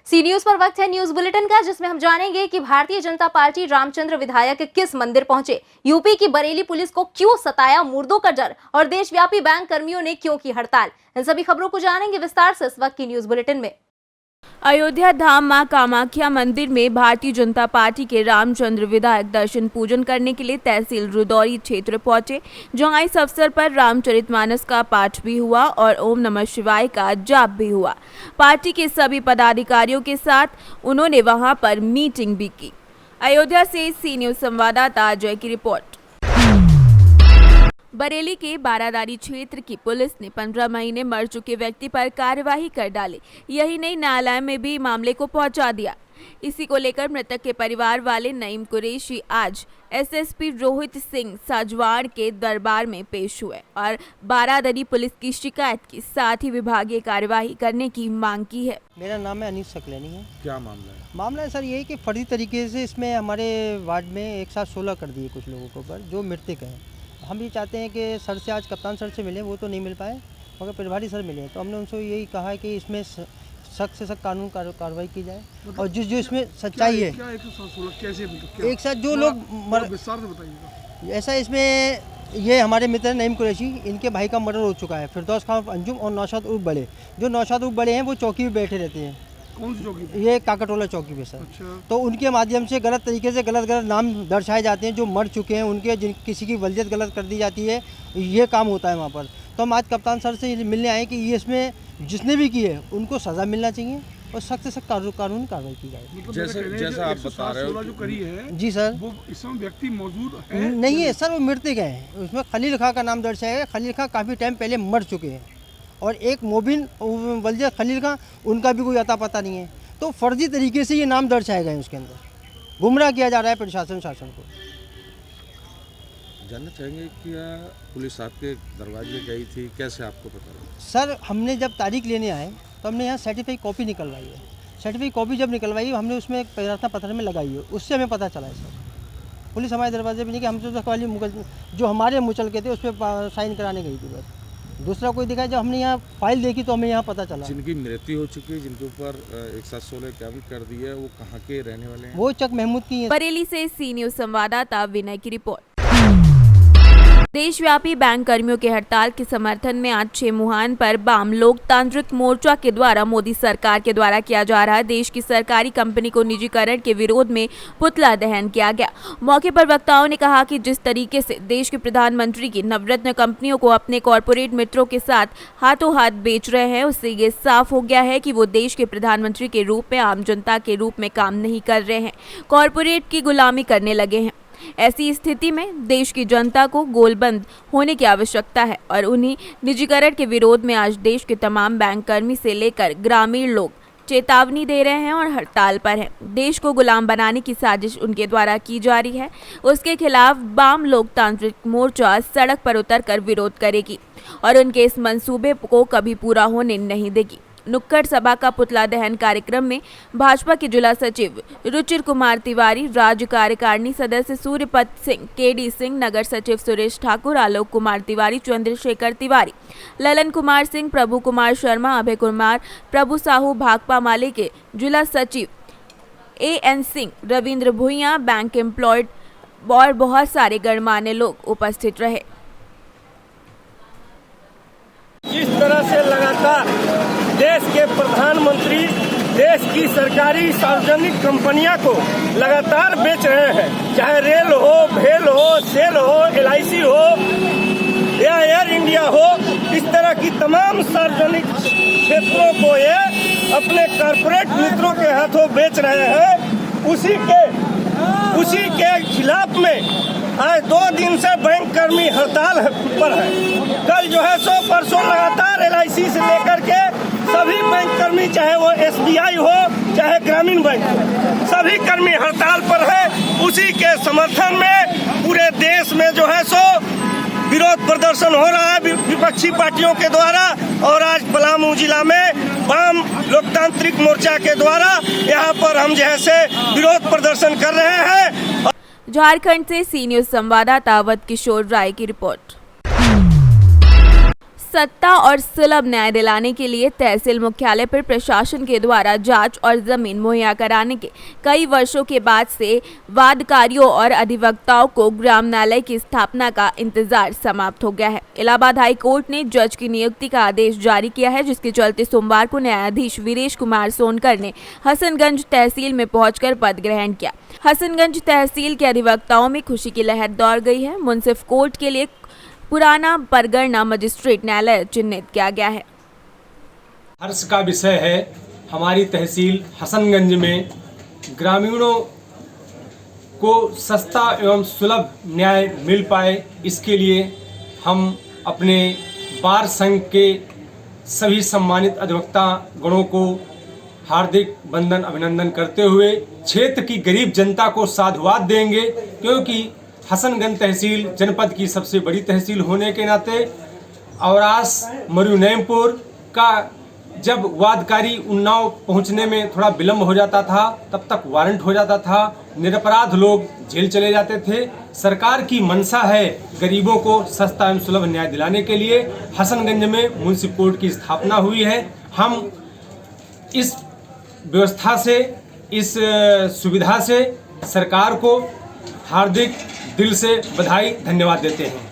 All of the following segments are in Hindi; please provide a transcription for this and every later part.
सी न्यूज पर वक्त है न्यूज बुलेटिन का, जिसमें हम जानेंगे कि भारतीय जनता पार्टी रामचंद्र विधायक किस मंदिर पहुंचे, यूपी की बरेली पुलिस को क्यों सताया मुर्दों का डर और देशव्यापी बैंक कर्मियों ने क्यों की हड़ताल। इन सभी खबरों को जानेंगे विस्तार से इस वक्त की न्यूज बुलेटिन में। अयोध्या धाम मां कामाख्या मंदिर में भारतीय जनता पार्टी के रामचंद्र विधायक दर्शन पूजन करने के लिए तहसील रुदौरी क्षेत्र पहुंचे, जहां इस अवसर पर रामचरितमानस का पाठ भी हुआ और ओम नमः शिवाय का जाप भी हुआ। पार्टी के सभी पदाधिकारियों के साथ उन्होंने वहां पर मीटिंग भी की। अयोध्या से सी न्यूज संवाददाता अजय की रिपोर्ट। बरेली के बारादारी क्षेत्र की पुलिस ने 15 महीने मर चुके व्यक्ति पर कार्यवाही कर डाली। यही नहीं, न्यायालय में भी मामले को पहुंचा दिया। इसी को लेकर मृतक के परिवार वाले नईम कुरैशी आज एसएसपी रोहित सिंह साजवाड़ के दरबार में पेश हुए और बारादारी पुलिस की शिकायत की, साथ ही विभागीय कार्यवाही करने की मांग की है। मेरा नाम है अनीस सकलैनी है। क्या मामला है? मामला है सर यही कि फर्जी तरीके से इसमें हमारे वार्ड में एक साथ 16 कर दिए कुछ लोगों के ऊपर जो मृतक हैं। हम भी चाहते हैं कि सर से आज कप्तान सर से मिले, वो तो नहीं मिल पाए, मगर प्रभारी सर मिले, तो हमने उनसे यही कहा है कि इसमें सख्त से सख्त कानून कार्रवाई की जाए और जो इसमें सच्चाई है कैसे एक साथ जो लोग विस्तार से बताइएगा। ऐसा इसमें ये हमारे मित्र नईम कुरैशी, इनके भाई का मर्डर हो चुका है, फिरदौस खान अंजुम और नौशाद उर्फ बड़े। जो नौशाद उर्फ बड़े हैं वो चौकी पे बैठे रहते हैं। कौन सी चौकी? ये काकटोला चौकी पे सर। अच्छा। तो उनके माध्यम से गलत तरीके से गलत नाम दर्शाए जाते हैं जो मर चुके हैं, उनके किसी की वलीयत गलत कर दी जाती है, ये काम होता है वहाँ पर। तो हम आज कप्तान सर से मिलने आए कि ये इसमें जिसने भी की है उनको सज़ा मिलना चाहिए और सख्त से सख्त कानून कार्रवाई की जाए। मतलब जैसा आप बता रहे हो जो करी है जी सर, वो इसमें व्यक्ति मौजूद है? नहीं है सर, वो मृतक हैं। उसमें खलील खां का नाम दर्शाया है। खलील खां काफ़ी टाइम पहले मर चुके हैं और एक मोबिन वलीयत खलील खां, उनका भी कोई अता पता नहीं है। तो फर्जी तरीके से ये नाम दर्शाए गए, उसके अंदर गुमराह किया जा रहा है प्रशासन शासन को। जानना चाहेंगे कि पुलिस आपके दरवाजे गई थी, कैसे आपको पता लगा? सर हमने जब तारीख लेने आए तो हमने यहाँ सर्टिफाइड कॉपी निकलवाई है। सर्टिफाइड कॉपी जब निकलवाई हमने उसमें एक प्रार्थना पत्र में लगाई है, उससे हमें पता चला है सर। पुलिस हमारे दरवाजे पे नहीं कि हम तो वाली जो हमारे मुचल के थे उस पर साइन कराने गई थी, बस दूसरा कोई दिखाया। जब हमने यहाँ फाइल देखी तो हमें यहाँ पता चला। जिनकी मृत्यु हो चुकी है, जिनके ऊपर 116 कैबिन कर दी है, वो कहाँ के रहने वाले हैं? वो चक महमूद की है। बरेली से सी न्यूज संवाददाता विनय की रिपोर्ट। देशव्यापी बैंक कर्मियों के हड़ताल के समर्थन में आज 6 मुहान पर वाम लोकतांत्रिक मोर्चा के द्वारा मोदी सरकार के द्वारा किया जा रहा देश की सरकारी कंपनी को निजीकरण के विरोध में पुतला दहन किया गया। मौके पर वक्ताओं ने कहा कि जिस तरीके से देश के प्रधानमंत्री की नवरत्न कंपनियों को अपने कॉरपोरेट मित्रों के साथ हाथों हाथ बेच रहे हैं, उससे ये साफ हो गया है कि वो देश के प्रधानमंत्री के रूप में आम जनता के रूप में काम नहीं कर रहे हैं, कॉरपोरेट की गुलामी करने लगे हैं। ऐसी स्थिति में देश की जनता को गोलबंद होने की आवश्यकता है और उन्हीं निजीकरण के विरोध में आज देश के तमाम बैंक कर्मी से लेकर ग्रामीण लोग चेतावनी दे रहे हैं और हड़ताल पर हैं। देश को गुलाम बनाने की साजिश उनके द्वारा की जा रही है, उसके खिलाफ वाम लोकतांत्रिक मोर्चा सड़क पर उतरकर विरोध करेगी और उनके इस मंसूबे को कभी पूरा होने नहीं देगी। नुक्कड़ सभा का पुतला दहन कार्यक्रम में भाजपा के जिला सचिव रुचिर कुमार तिवारी, राज्य कार्यकारिणी सदस्य सूर्यपत सिंह, केडी सिंह, नगर सचिव सुरेश ठाकुर, आलोक कुमार तिवारी, चंद्रशेखर तिवारी, ललन कुमार सिंह, प्रभु कुमार शर्मा, अभय कुमार, प्रभु साहू, भाकपा माले के जिला सचिव AN सिंह, रविंद्र भुइया, बैंक एम्प्लॉयड और बहुत सारे गणमान्य लोग उपस्थित रहे। जिस तरह से लगातार देश के प्रधानमंत्री देश की सरकारी सार्वजनिक कंपनियां को लगातार बेच रहे हैं, चाहे रेल हो, भेल हो, सेल हो, LIC हो या एयर इंडिया हो, इस तरह की तमाम सार्वजनिक क्षेत्रों को ये अपने कॉर्पोरेट मित्रों के हाथों बेच रहे हैं। उसी के खिलाफ में आज 2 दिन से बैंक कर्मी हड़ताल पर है। कल जो है सो परसों लगातार LIC से लेकर के सभी बैंक कर्मी, चाहे वो SBI हो चाहे ग्रामीण बैंक, सभी कर्मी हड़ताल पर है। उसी के समर्थन में पूरे देश में जो है सो विरोध प्रदर्शन हो रहा है विपक्षी पार्टियों के द्वारा और आज पलामू जिला में वाम लोकतांत्रिक मोर्चा के द्वारा यहाँ पर हम जैसे विरोध प्रदर्शन कर रहे हैं। झारखंड से सी न्यूज संवाददाता अवध किशोर राय की रिपोर्ट। सत्ता और सुलभ न्याय दिलाने के लिए तहसील मुख्यालय पर प्रशासन के द्वारा जांच और जमीन मुहैया कराने के कई वर्षों के बाद से वादकारियों और अधिवक्ताओं को ग्राम न्यायालय की स्थापना का इंतजार समाप्त हो गया है। इलाहाबाद हाई कोर्ट ने जज की नियुक्ति का आदेश जारी किया है, जिसके चलते सोमवार को न्यायाधीश वीरेश कुमार सोनकर ने हसनगंज तहसील में पहुंचकर पद ग्रहण किया। हसनगंज तहसील के अधिवक्ताओं में खुशी की लहर दौड़ गई है। मुंसिफ कोर्ट के लिए पुराना परगना मजिस्ट्रेट न्यायालय चिन्हित किया गया है। हर्ष का विषय है हमारी तहसील हसनगंज में ग्रामीणों को सस्ता एवं सुलभ न्याय मिल पाए, इसके लिए हम अपने बार संघ के सभी सम्मानित अधिवक्ता गणों को हार्दिक वंदन अभिनंदन करते हुए क्षेत्र की गरीब जनता को साधुवाद देंगे, क्योंकि हसनगंज तहसील जनपद की सबसे बड़ी तहसील होने के नाते औरास मरुनैमपुर का जब वादकारी उन्नाव पहुंचने में थोड़ा विलंब हो जाता था, तब तक वारंट हो जाता था, निरपराध लोग जेल चले जाते थे। सरकार की मंशा है गरीबों को सस्ता एवं सुलभ न्याय दिलाने के लिए हसनगंज में म्युनिसिपल कोर्ट की स्थापना हुई है। हम इस व्यवस्था से, इस सुविधा से सरकार को हार्दिक दिल से बधाई धन्यवाद देते हैं।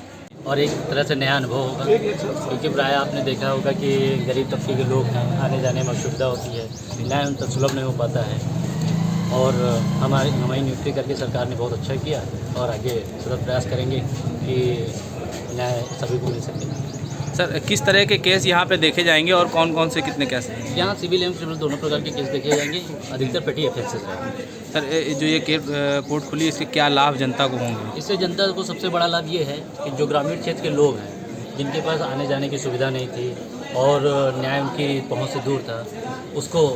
और एक तरह से नया अनुभव होगा, क्योंकि प्राय आपने देखा होगा कि गरीब तबके के लोग हैं, आने जाने में असुविधा होती है, न्याय उन तक सुलभ नहीं हो पाता है। और हमारी नियुक्ति करके सरकार ने बहुत अच्छा किया और आगे सतत प्रयास करेंगे कि न्याय सभी को मिल सके। सर, किस तरह के केस यहाँ पे देखे जाएंगे और कौन कौन से कितने केस हैं? यहाँ सिविल एवं क्रिमिनल दोनों प्रकार के केस देखे जाएंगे, अधिकतर पेटी ऑफेंसेस रहेंगे। सर, जो ये कोर्ट खुली, इसके क्या लाभ जनता को होंगे? इससे जनता को सबसे बड़ा लाभ ये है कि जो ग्रामीण क्षेत्र के लोग हैं, जिनके पास आने जाने की सुविधा नहीं थी और न्याय उनकी पहुँच से दूर था, उसको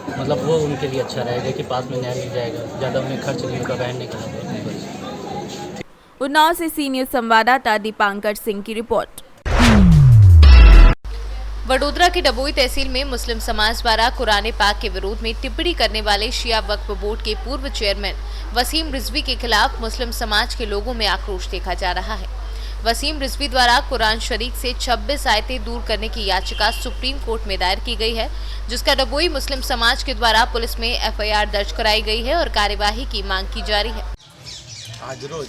मतलब वो उनके लिए अच्छा रहेगा कि पास में न्याय मिल जाएगा, ज़्यादा उन्हें खर्च नहीं होगा, बहन नहीं करना। उन्नाव से सी न्यूज़ संवाददाता दीपांकर सिंह की रिपोर्ट। वडोदरा की डभोई तहसील में मुस्लिम समाज द्वारा कुरान पाक के विरोध में टिप्पणी करने वाले शिया वक्फ बोर्ड के पूर्व चेयरमैन वसीम रिजवी के खिलाफ मुस्लिम समाज के लोगों में आक्रोश देखा जा रहा है। वसीम रिजवी द्वारा कुरान शरीफ से 26 आयतें दूर करने की याचिका सुप्रीम कोर्ट में दायर की गई है, जिसका डभोई मुस्लिम समाज के द्वारा पुलिस में FIR दर्ज कराई गई है और कार्यवाही की मांग की जा रही है। आज रोज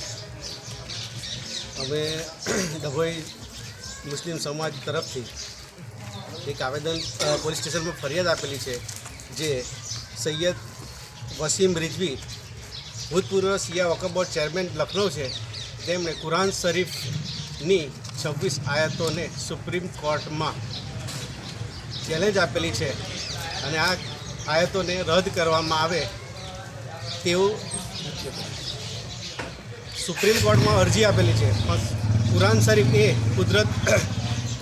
हमें डभोई मुस्लिम समाज तरफથી एक आवेदन પોલીસ સ્ટેશનમાં ફરિયાદ આપેલી છે, જે સૈયદ વસીમ રિઝવી ભૂતપૂર્વ શિયા વકફ બોર્ડ ચેરમેન લખનઉ છે, તેમણે કુરાન શરીફની 26 આયતોને સુપ્રીમ કોર્ટમાં ચેલેન્જ આપેલી છે અને આ આયતોને રદ કરવામાં આવે તેવું સુપ્રીમ કોર્ટમાં અરજી આપેલી છે। કુરાન શરીફ એ કુદરત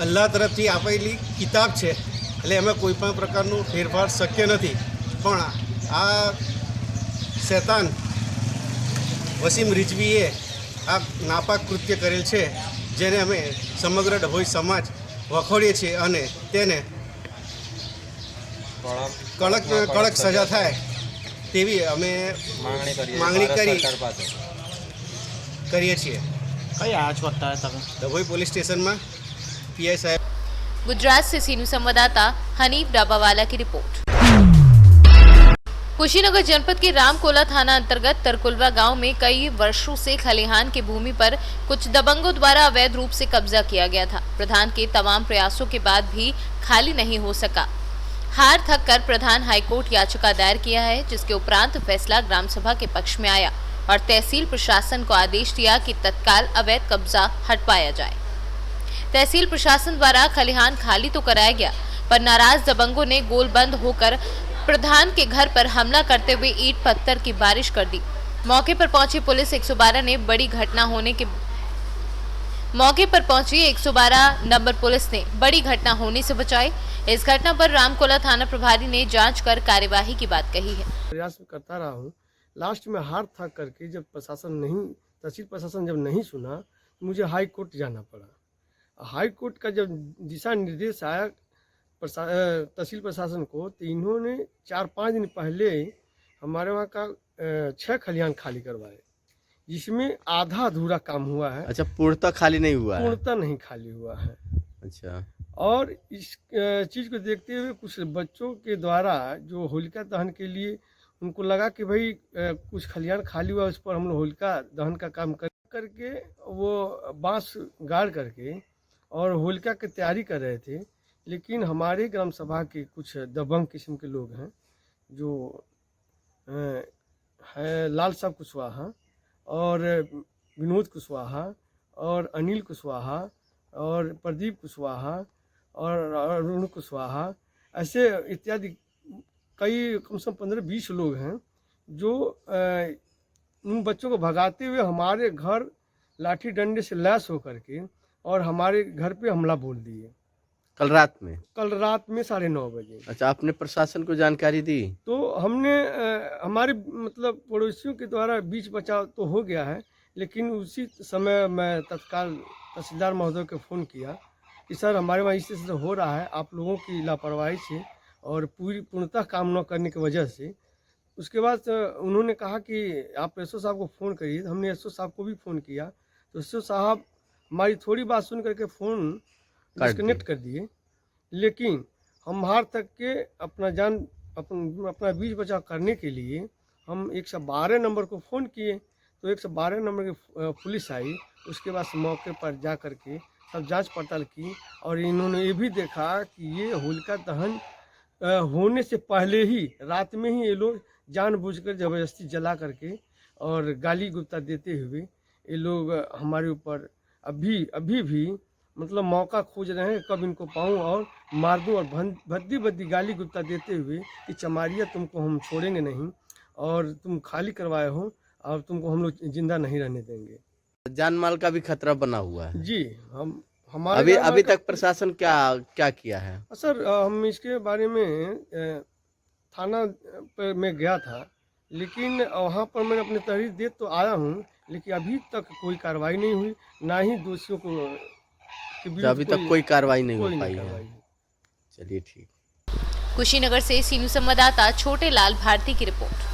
અલ્લાહ તરફથી આપેલી કિતાબ છે, એટલે એમાં કોઈ પણ પ્રકારનું ફેરફાર શક્ય નથી। પણ આ શૈતાન વસીમ રિઝવીએ આ નાપાક કૃત્ય કરેલ છે, જેને અમે સમગ્ર ડભોઈ સમાજ વખોડીએ છીએ અને તેને કડક સજા થાય તેવી અમે માંગણી કરીએ છીએ। કઈ આવ્યા છો અત્યારે તમે? ડભોઈ પોલીસ સ્ટેશનમાં PI साहब। गुजरात से सी न्यूज़ संवाददाता हनीफ डाबावाला की रिपोर्ट। कुशीनगर जनपद के रामकोला थाना अंतर्गत तरकुलवा गांव में कई वर्षों से खलिहान की भूमि पर कुछ दबंगों द्वारा अवैध रूप से कब्जा किया गया था। प्रधान के तमाम प्रयासों के बाद भी खाली नहीं हो सका। हार थक कर प्रधान हाईकोर्ट याचिका दायर किया है, जिसके उपरांत फैसला ग्राम सभा के पक्ष में आया और तहसील प्रशासन को आदेश दिया कि तत्काल अवैध कब्जा हटवाया जाए। तहसील प्रशासन द्वारा खलिहान खाली तो कराया गया, पर नाराज दबंगों ने गोलबंद होकर प्रधान के घर पर हमला करते हुए ईंट पत्थर की बारिश कर दी। मौके पर पहुंची पुलिस 112 ने बड़ी घटना होने के मौके पर पहुंची 112 नंबर पुलिस ने बड़ी घटना होने से बचाई। इस घटना पर रामकोला थाना प्रभारी ने जांच कर कार्यवाही की बात कही है। प्रयास करता रहा हूँ, लास्ट में हार था करके जब तहसील प्रशासन जब नहीं सुना, मुझे हाई कोर्ट जाना पड़ा। हाई कोर्ट का जब दिशा निर्देश आया तहसील प्रशासन को, तो इन्होंने 4-5 दिन पहले हमारे वहाँ का 6 खलिहान खाली करवाए, जिसमें आधा अधूरा काम हुआ है। अच्छा, पूर्णतः खाली नहीं हुआ है? पूर्णतः नहीं खाली हुआ है। अच्छा। और इस चीज़ को देखते हुए कुछ बच्चों के द्वारा जो होलिका दहन के लिए उनको लगा कि भाई कुछ खलिहान खाली हुआ, उस पर हम लोग होलिका दहन का काम करके वो बांस गाड़ करके और होलिका की तैयारी कर रहे थे। लेकिन हमारे ग्राम सभा के कुछ दबंग किस्म के लोग हैं जो है लाल साहब कुशवाहा और विनोद कुशवाहा और अनिल कुशवाहा और प्रदीप कुशवाहा और अरुण कुशवाहा, ऐसे इत्यादि कई कम से कम 15-20 लोग हैं जो उन बच्चों को भगाते हुए हमारे घर लाठी डंडे से लैस होकर के और हमारे घर पे हमला बोल दिए। कल रात में 9:30 बजे। अच्छा, आपने प्रशासन को जानकारी दी? तो हमने हमारे मतलब पड़ोसियों के द्वारा बीच बचाव तो हो गया है, लेकिन उसी समय मैं तत्काल तहसीलदार महोदय को फ़ोन किया कि सर हमारे वहाँ इस तरह हो रहा है आप लोगों की लापरवाही से और पूर्णतः काम न करने की वजह से। उसके बाद उन्होंने कहा कि आप एसओ साहब को फ़ोन करिए। हमने एसओ साहब को भी फ़ोन किया तो एसओ साहब हमारी थोड़ी बात सुन करके फ़ोन डिस्कनेक्ट कर दिए। लेकिन हम हार तक के अपना बीच बचाव करने के लिए हम 112 नंबर को फ़ोन किए तो 112 नंबर की पुलिस आई। उसके बाद मौके पर जा कर के सब जांच पड़ताल की और इन्होंने ये भी देखा कि ये होलिका दहन होने से पहले ही रात में ही ये लोग जानबूझकर ज़बरदस्ती जला करके और गाली गुप्ता देते हुए ये लोग हमारे ऊपर अभी भी मतलब मौका खोज रहे हैं कब इनको पाऊँ और मार दूँ और भद्दी गाली गुप्ता देते हुए कि चमारिया तुमको हम छोड़ेंगे नहीं और तुम खाली करवाए हो और तुमको हम लोग जिंदा नहीं रहने देंगे। जान माल का भी खतरा बना हुआ है जी। हमारे अभी तक प्रशासन क्या किया है? सर हम इसके बारे में थाना पर मैं गया था, लेकिन वहाँ पर मैंने अपनी तहरीर दे तो आया हूँ, लेकिन अभी तक कोई कार्रवाई नहीं हुई, ना ही दोषियों को अभी तक कोई कार्रवाई नहीं हो पाई है। चलिए ठीक। कुशीनगर से सीनू संवाददाता छोटे लाल भारती की रिपोर्ट।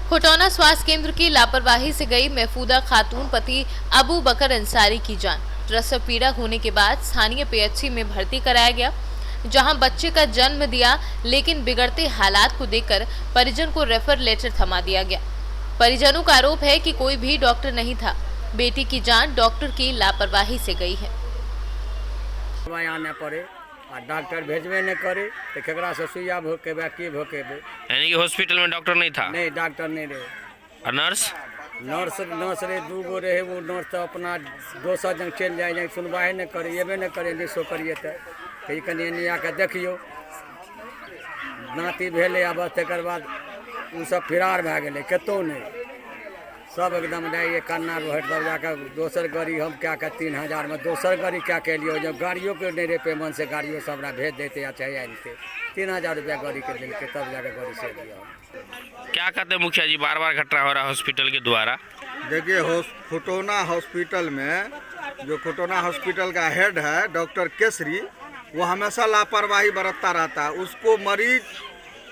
खुटौना स्वास्थ्य केंद्र की लापरवाही से गई महफूदा खातून पति अबू बकर अंसारी की जान। प्रसव पीड़ा होने के बाद स्थानीय पीएचसी में भर्ती कराया गया, जहां बच्चे का जन्म दिया, लेकिन बिगड़ते हालात को देखकर परिजन को रेफर लेटर थमा दिया गया। परिजनों का आरोप है कि कोई भी डॉक्टर नहीं था। बेटी की जान डॉक्टर की लापरवाही से गई है। आने पड़े आ डॉक्टर भेजबे नहीं करे तो केकरा से सुइया भोकेबे की भोकेबे। यानी कि हॉस्पिटल में डॉक्टर नहीं था? नहीं, डॉक्टर नहीं रहे। और नर्स रहे 2 गो रहे। वो नर्स तो अपना दोसर जगह चल जाए, सुनवाई नहीं करे, एबे नहीं करे। निशो करिए तो कनी एनी आके देखियो नाती भेले आब तकर बाद उ सब फिरार भए गेलै, कतौ नहीं। सब एकदम जाइए कन्ना रोहट सब जाकर दोसर गाड़ी हम क्या कर 3000 में दोसर गाड़ी क्या के लिए जब गाड़ियों के नहीं रहे पेमेंट से गाड़ियों सब भेज देते या चाहिए आते 3000 रुपया गाड़ी के दिलके तब जाकर गाड़ी से दिया। क्या कहते हैं मुखिया जी, बार बार घटना हो रहा है हॉस्पिटल के द्वारा? देखिए खुटौना हॉस्पिटल में जो खुटौना हॉस्पिटल का हेड है डॉक्टर केसरी, वो हमेशा लापरवाही बरतता रहता है। उसको मरीज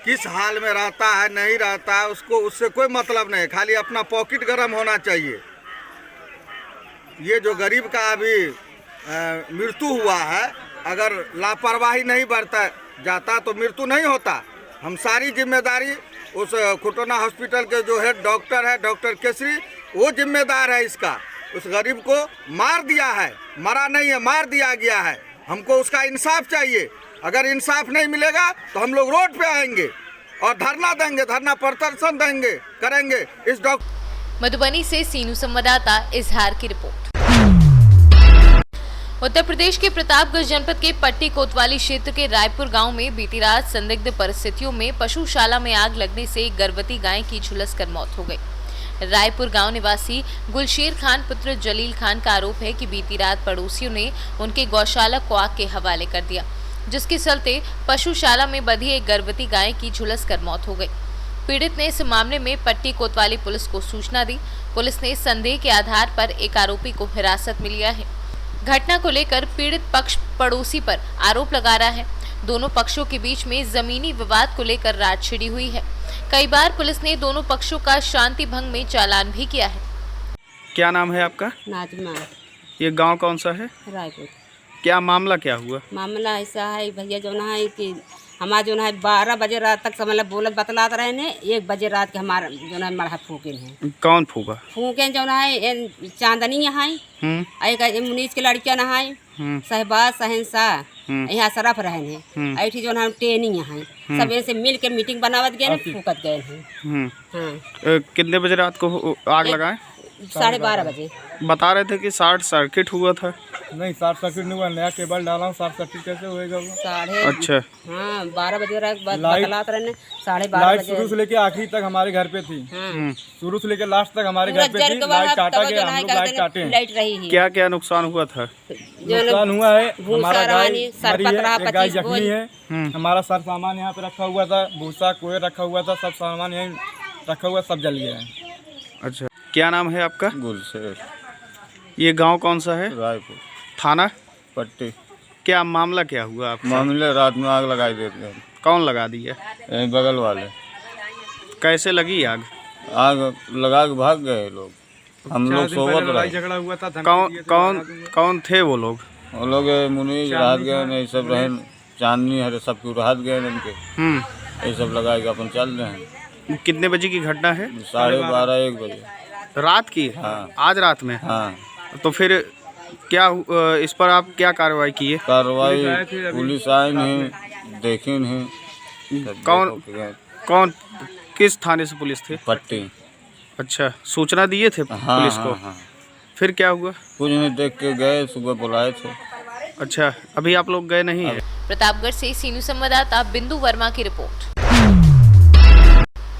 किस हाल में रहता है नहीं रहता है उससे कोई मतलब नहीं, खाली अपना पॉकेट गर्म होना चाहिए। ये जो गरीब का अभी मृत्यु हुआ है, अगर लापरवाही नहीं बरता जाता तो मृत्यु नहीं होता। हम सारी जिम्मेदारी उस खुटौना हॉस्पिटल के जो हेड डॉक्टर है डॉक्टर केसरी, वो जिम्मेदार है इसका। उस गरीब को मार दिया है, मरा नहीं है, मार दिया गया है। हमको उसका इंसाफ चाहिए। अगर इंसाफ नहीं मिलेगा तो हम लोग रोड पे आएंगे और धरना देंगे, धरना प्रदर्शन करेंगे इस डॉक्टर। मधुबनी से सीनू संवाददाता इजहार की रिपोर्ट। उत्तर प्रदेश के प्रतापगढ़ जनपद के पट्टी कोतवाली क्षेत्र के रायपुर गांव में बीती रात संदिग्ध परिस्थितियों में पशुशाला में आग लगने से एक गर्भवती गाय की झुलसकर मौत हो गई। रायपुर गांव निवासी गुलशेर खान पुत्र जलील खान का आरोप है कि बीती रात पड़ोसियों ने उनके गौशाला को आग के हवाले कर दिया, जिसके चलते पशुशाला में बंधी एक गर्भवती गाय की झुलसकर मौत हो गई। पीड़ित ने इस मामले में पट्टी कोतवाली पुलिस को सूचना दी। पुलिस ने संदेह के आधार पर एक आरोपी को हिरासत में लिया है। घटना को लेकर पीड़ित पक्ष पड़ोसी पर आरोप लगा रहा है। दोनों पक्षों के बीच में जमीनी विवाद को लेकर रात छिड़ी हुई है। कई बार पुलिस ने दोनों पक्षों का शांति भंग में चालान भी किया है। क्या नाम है आपका? नाजमा। ये गांव कौन सा है? रायपुर। क्या मामला क्या हुआ? मामला ऐसा है भैया जो है कि हमारा जो है 12 बजे रात तक मतलब बोलत बतलात रहे ने 1 बजे रात के हमारा जो है मरहा फूके हैं। कौन फूका? फूके जो है चांदनी है एक मुनीस के लड़कियां नहाए सहबाज सहनशाह यहाँ सरफ रहे हैं ऐठी जो है ट्रेनिंग है सब ऐसे मिल के मीटिंग बनावत गए फूकत गए हैं। कितने बजे रात को आग लगाए? 12:30 बजे। बता रहे थे कि शॉर्ट सर्किट हुआ था। नहीं, शॉर्ट सर्किट नहीं हुआ, नया केबल डाला हूँ, शॉर्ट सर्किट कैसे होएगा वो? अच्छा। हाँ 12 बजे बतलात रहे 12:30 लाइट बजे। शुरू से लेके आखिरी तक हमारे घर पे थी। शुरू से लेके लास्ट तक हमारे घर पे थी। लाइट काटा गया, हम लोग लाइट काटे हैं। लाइट रही है। क्या क्या नुकसान हुआ था? नुकसान हुआ है, हमारा गाय मरी है, एक गाय 25 जख्मी है। हमारा सब सामान यहाँ पे रखा हुआ था, भूसा कोए रखा हुआ था, सब सामान यहीं रखा हुआ, सब जल गया है। अच्छा, क्या नाम है आपका? गुलशेर। ये गांव कौन सा है? रायपुर थाना पट्टी। क्या मामला क्या हुआ आपका? मामले रात में आग लगाई देते हैं। कौन लगा दिया? बगल वाले। कैसे लगी आग? आग लगा के भाग गए लोग, हम लोग सोवत रहे। झगड़ा हुआ था। कौन थे वो लोग? वो लोग मुनीज रात गए नहीं सब रहे, चांदनी है सब क्यों रात गए इनके, ये सब लगा के अपन चल रहे हैं। कितने बजे की घटना है? 12:30-1 बजे रात की? हाँ। आज रात में? हाँ। तो फिर क्या इस पर आप क्या कार्रवाई किए? कार्रवाई पुलिस आई नहीं, देखी नहीं। कौन किस थाने से पुलिस थे? पट्टी। अच्छा, सूचना दिए थे पुलिस को? हाँ। फिर क्या हुआ? कुछ नहीं, देख के गए, सुबह बुलाए थे। अच्छा, अभी आप लोग गए नहीं है? प्रतापगढ़ से सीनू संवाददाता बिंदु वर्मा की रिपोर्ट।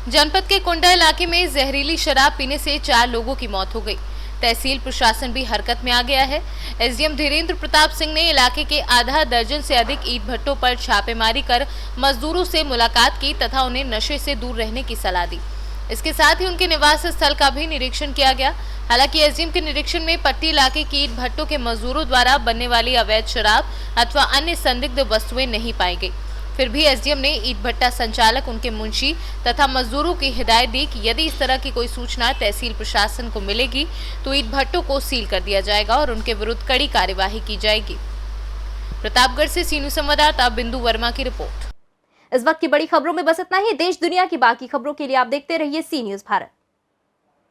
जनपद के कुंडा इलाके में जहरीली शराब पीने से 4 लोगों की मौत हो गई। तहसील प्रशासन भी हरकत में आ गया है। एसडीएम धीरेन्द्र प्रताप सिंह ने इलाके के आधा दर्जन से अधिक ईंट भट्टों पर छापेमारी कर मजदूरों से मुलाकात की तथा उन्हें नशे से दूर रहने की सलाह दी। इसके साथ ही उनके निवास स्थल का भी निरीक्षण किया गया। हालांकि एसडीएम के निरीक्षण में पट्टी इलाके की ईंट भट्टों के मजदूरों द्वारा बनने वाली अवैध शराब अथवा अन्य संदिग्ध वस्तुएं नहीं पाई गई। फिर भी एसडीएम ने ईंट भट्टा संचालक, उनके मुंशी तथा मजदूरों की हिदायत दी कि यदि इस तरह की कोई सूचना तहसील प्रशासन को मिलेगी तो ईंट भट्टों को सील कर दिया जाएगा और उनके विरुद्ध कड़ी कार्यवाही की जाएगी। प्रतापगढ़ से सीनू संवाददाता बिंदु वर्मा की रिपोर्ट। इस वक्त की बड़ी खबरों में बस इतना ही। देश दुनिया की बाकी खबरों के लिए आप देखते रहिए सी न्यूज़ भारत।